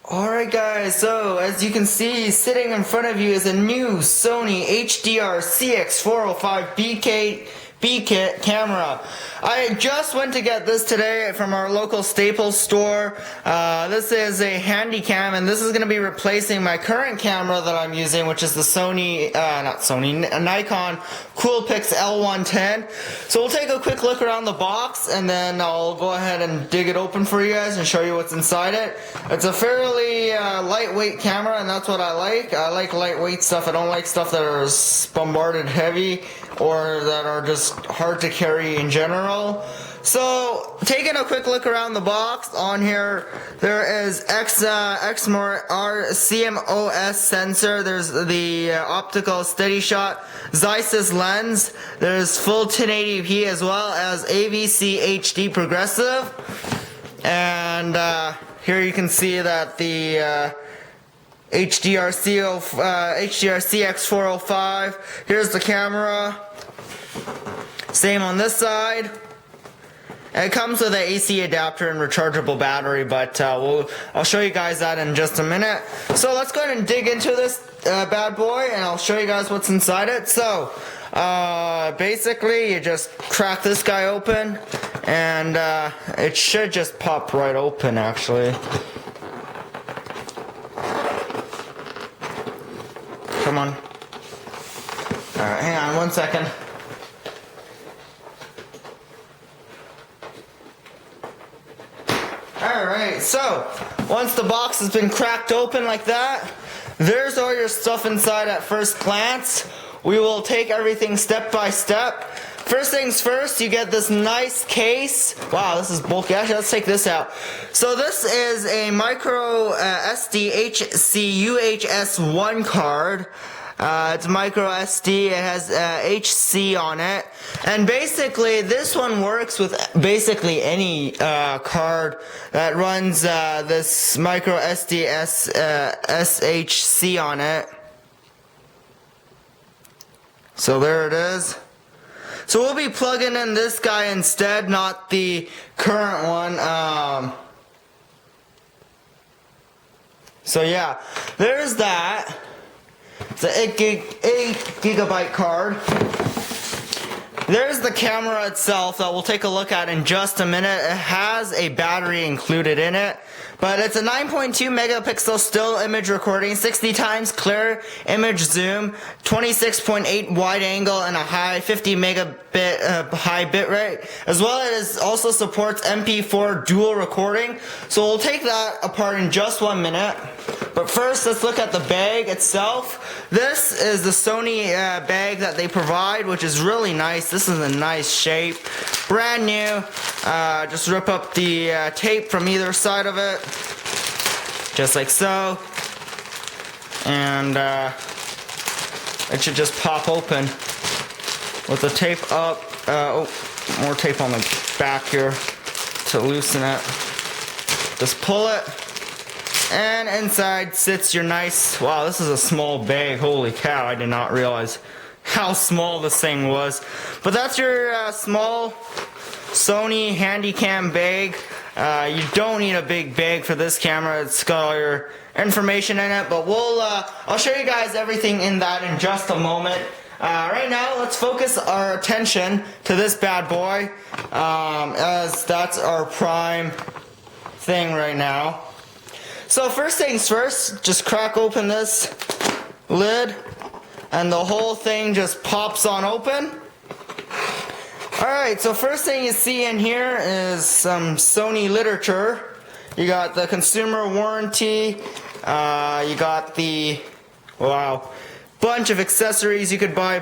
Alright guys, so as you can see, sitting in front of you is a new Sony HDR CX 405 B kit camera. I just went to get this today from our local Staples store. This is a Handycam, and this is going to be replacing my current camera that I'm using, which is the Nikon Coolpix L110. So we'll take a quick look around the box, and then I'll go ahead and dig it open for you guys and show you what's inside it. It's a fairly lightweight camera, and that's what I like. I like lightweight stuff. I don't like stuff that are bombarded heavy or that are just hard to carry in general. So, taking a quick look around the box, on here there is XMR CMOS sensor, there's the optical steady shot Zeiss lens, there's full 1080p as well as AVC HD progressive, and here you can see that the HDR CX 405. Here's the camera. Same on this side. It comes with an AC adapter and rechargeable battery, but I'll show you guys that in just a minute. So let's go ahead and dig into this bad boy, and I'll show you guys what's inside it. So basically, you just crack this guy open, and it should just pop right open, actually. Come on. Alright, hang on 1 second. Alright, so once the box has been cracked open like that, there's all your stuff inside at first glance. We will take everything step by step. First things first, you get this nice case. Wow, this is bulky. Actually, let's take this out. So this is a micro SD UHS-1 card. It's micro SD. It has HC on it, and basically this one works with basically any card that runs this micro SD SHC on it. So there it is. So we'll be plugging in this guy instead, not the current one. So yeah, there's that. It's an 8 gigabyte card. There's the camera itself that we'll take a look at in just a minute. It has a battery included in it, but it's a 9.2 megapixel still image recording, 60 times clear image zoom, 26.8 wide angle, and a high 50 megabit high bitrate, as well as also supports MP4 dual recording. So we'll take that apart in just 1 minute. But first, let's look at the bag itself. This is the Sony bag that they provide, which is really nice. This is a nice shape, brand new. Just rip up the tape from either side of it, just like so, and it should just pop open with the tape up. Oh, more tape on the back here to loosen it. Just pull it. And inside sits your nice, wow, this is a small bag, holy cow, I did not realize how small this thing was. But that's your small Sony Handycam bag. You don't need a big bag for this camera, it's got all your information in it, but I'll show you guys everything in that in just a moment. Right now, let's focus our attention to this bad boy, as that's our prime thing right now. So first things first, just crack open this lid, and the whole thing just pops on open. Alright, so first thing you see in here is some Sony literature. You got the consumer warranty, you got the, wow, bunch of accessories you could buy,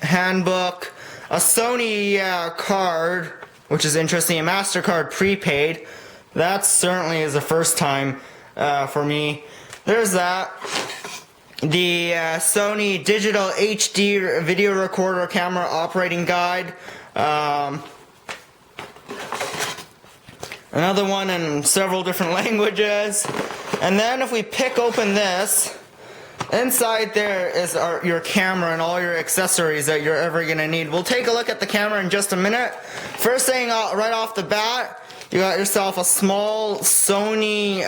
handbook, a Sony card, which is interesting, a MasterCard prepaid. That certainly is the first time for me. There's that. The Sony Digital HD Video Recorder Camera Operating Guide. Another one in several different languages. And then if we pick open this, inside there is your camera and all your accessories that you're ever going to need. We'll take a look at the camera in just a minute. First thing right off the bat, You got yourself a small Sony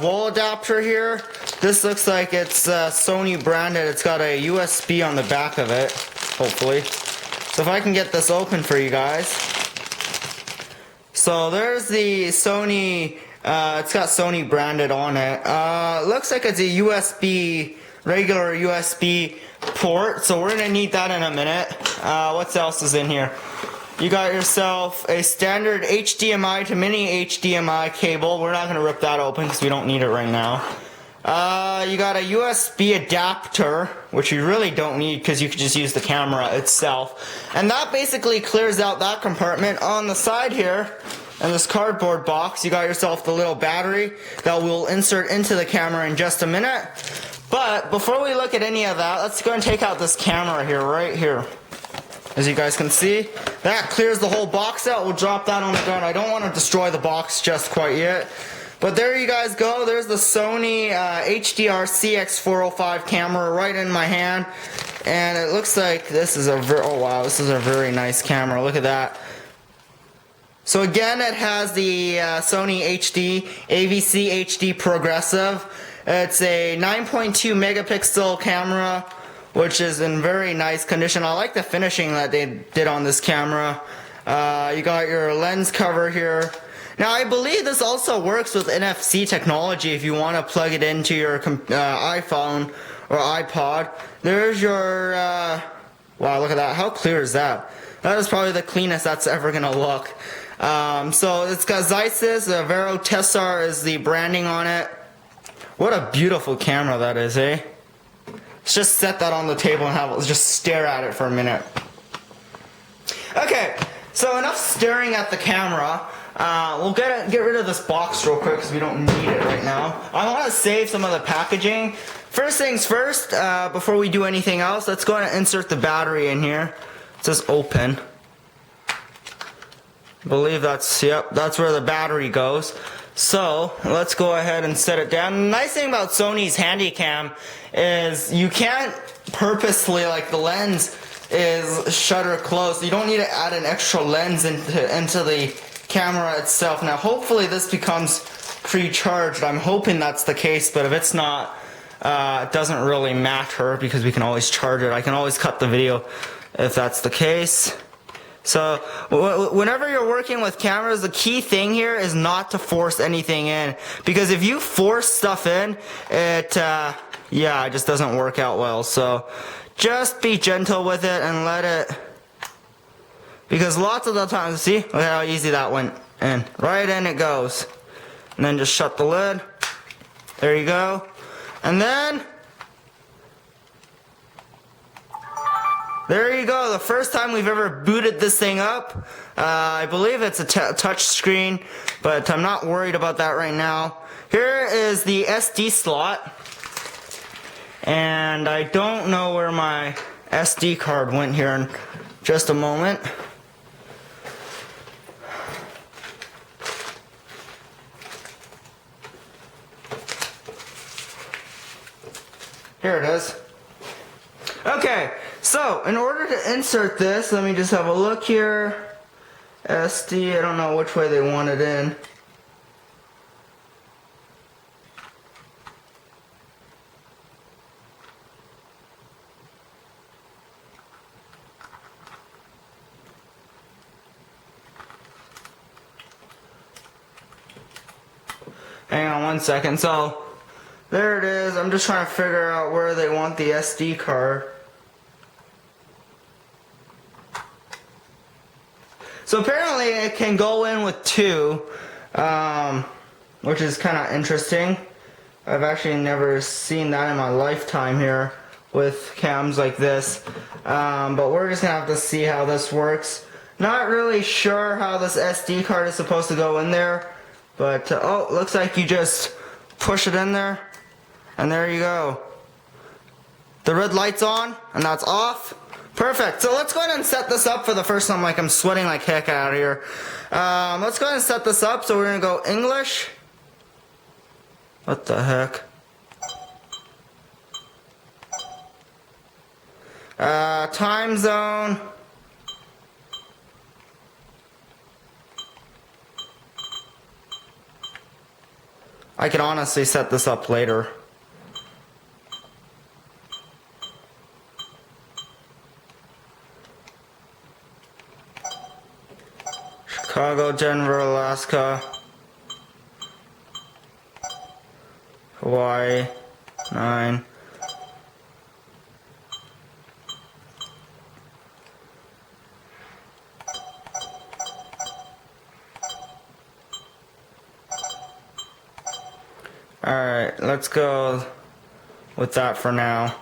wall adapter here. This looks like it's Sony branded. It's got a USB on the back of it, hopefully. So if I can get this open for you guys. So there's the Sony, it's got Sony branded on it. Looks like it's a USB, regular USB port. So we're gonna need that in a minute. What else is in here? You got yourself a standard HDMI to mini HDMI cable. We're not going to rip that open because we don't need it right now. You got a USB adapter, which you really don't need because you can just use the camera itself. And that basically clears out that compartment. On the side here, in this cardboard box, you got yourself the little battery that we'll insert into the camera in just a minute. But before we look at any of that, let's go and take out this camera here, right here. As you guys can see, that clears the whole box out. We'll drop that on the ground. I don't want to destroy the box just quite yet. But there you guys go. There's the Sony HDR CX 405 camera right in my hand. And it looks like this is a this is a very nice camera. Look at that. So again, it has the Sony HD AVC HD Progressive. It's a 9.2 megapixel camera, which is in very nice condition. I like the finishing that they did on this camera. You got your lens cover here. Now I believe this also works with NFC technology if you want to plug it into your iPhone or iPod. There's your, wow, look at that. How clear is that? That is probably the cleanest that's ever going to look. So it's got Zeiss, Vero Tessar is the branding on it. What a beautiful camera that is, eh? Let's just set that on the table and let's just stare at it for a minute. Okay, so enough staring at the camera. We'll get rid of this box real quick because we don't need it right now. I want to save some of the packaging. First things first, before we do anything else, let's go and insert the battery in here. It says open. I believe that's where the battery goes. So let's go ahead and set it down. The nice thing about Sony's Handycam is you can't purposely, like the lens is shutter closed. You don't need to add an extra lens into the camera itself. Now hopefully this becomes pre-charged. I'm hoping that's the case, but if it's not, it doesn't really matter because we can always charge it. I can always cut the video if that's the case. So whenever you're working with cameras, the key thing here is not to force anything in, because if you force stuff in, it just doesn't work out well. So just be gentle with it and let it, because lots of the times, see, look at how easy that went in. Right in it goes. And then just shut the lid. There you go. And then there you go, the first time we've ever booted this thing up. I believe it's a touch screen, but I'm not worried about that right now. Here is the SD slot. And I don't know where my SD card went here in just a moment. Here it is. Okay. So, in order to insert this, let me just have a look here. SD, I don't know which way they want it in. Hang on one second. So, there it is. I'm just trying to figure out where they want the SD card. So apparently it can go in with two, which is kind of interesting. I've actually never seen that in my lifetime here with cams like this. But we're just going to have to see how this works. Not really sure how this SD card is supposed to go in there. But, oh, looks like you just push it in there. And there you go. The red light's on, and that's off. Perfect. So let's go ahead and set this up for the first time. I'm sweating like heck out here. Let's go ahead and set this up. So we're going to go English. What the heck? Time zone. I could honestly set this up later. Chicago, Denver, Alaska, Hawaii, 9. Alright, let's go with that for now.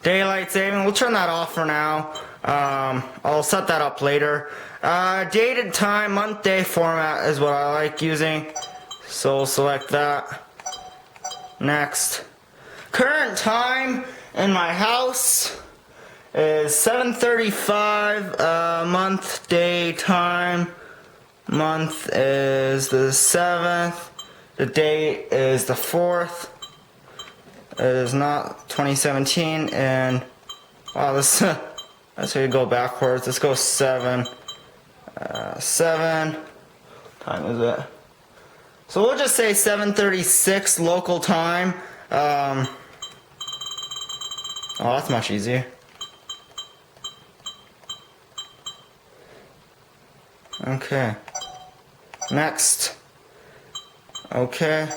Daylight saving, we'll turn that off for now. I'll set that up later. Date and time, month, day format is what I like using. So we'll select that. Next. Current time in my house is 7:35. Month, day, time. Month is the 7th. The date is the 4th. It is not 2017, and wow, this that's how you go backwards. Let's go 7. 7. Time is it? So we'll just say 7:36 local time. Oh, that's much easier. Okay. Next. Okay.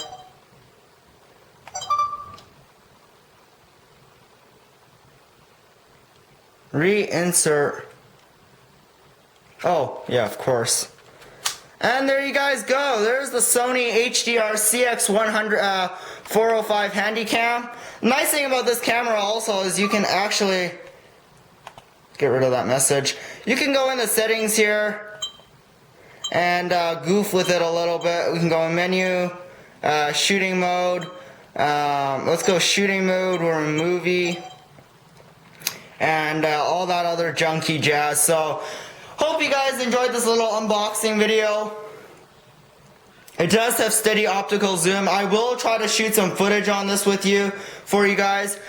Reinsert. Oh, yeah, of course. And there you guys go. There's the Sony HDR CX 405 Handycam. Nice thing about this camera also is you can actually get rid of that message. You can go in the settings here and goof with it a little bit. We can go in menu, shooting mode. Let's go shooting mode. We're in movie, and all that other junky jazz. So hope you guys enjoyed this little unboxing video. It does have steady optical zoom. I will try to shoot some footage on this with you for you guys.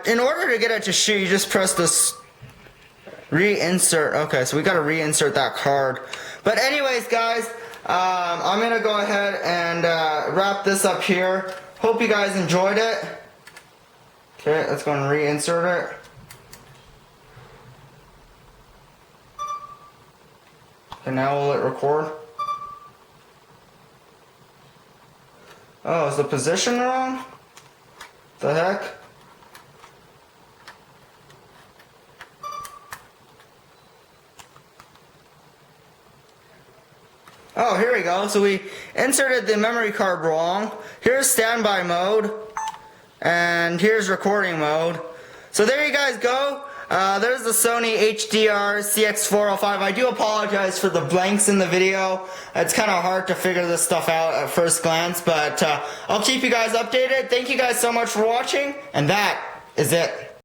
In order to get it to shoot, you just press this reinsert. Okay, so we got to reinsert that card. But anyways, guys, I'm going to go ahead and wrap this up here. Hope you guys enjoyed it. Okay, let's go and reinsert it. Okay, now will it record? Oh, is the position wrong? The heck? Oh, here we go. So we inserted the memory card wrong. Here's standby mode, and here's recording mode. So there you guys go. There's the Sony HDR CX 405. I do apologize for the blanks in the video. It's kind of hard to figure this stuff out at first glance, but I'll keep you guys updated. Thank you guys so much for watching, and that is it.